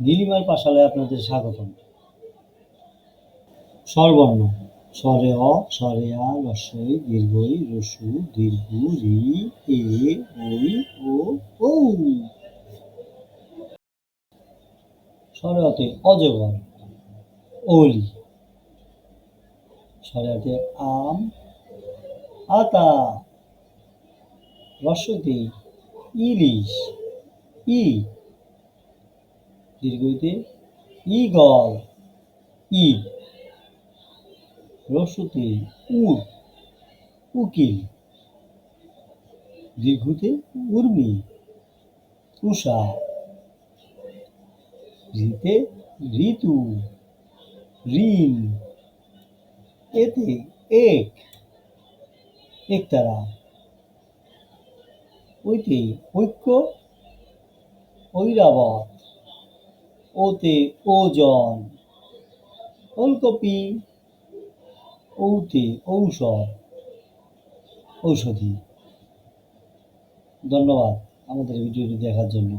নীলিমার পাঠশালায় আপনাদের স্বাগতম। স্বরবর্ণ: স্বরে অ, স্বরে আ, রস্বই, দীর্ঘই, রস্যু, দীর্ঘ, রি, এ, ওই, ও, ঔ। স্বরে অতে অজগর, ওলি। স্বরে অতে আম, আতা। রস্বইতে ইলিশ, ই। দীর্ঘইতে ঈগল, ঈদ। রস্যুতে উট, উকিল। দীর্ঘতে উর্মি, উষা। ঋতে ঋতু, ঋণ। এতে এক, একতারা। ঐতে ঐক্য, ঐরাবত। ওতে ওজন, ওলকপি। ঔতে ঔষধ, ঔষধি। ধন্যবাদ আমাদের ভিডিওটি দেখার জন্য।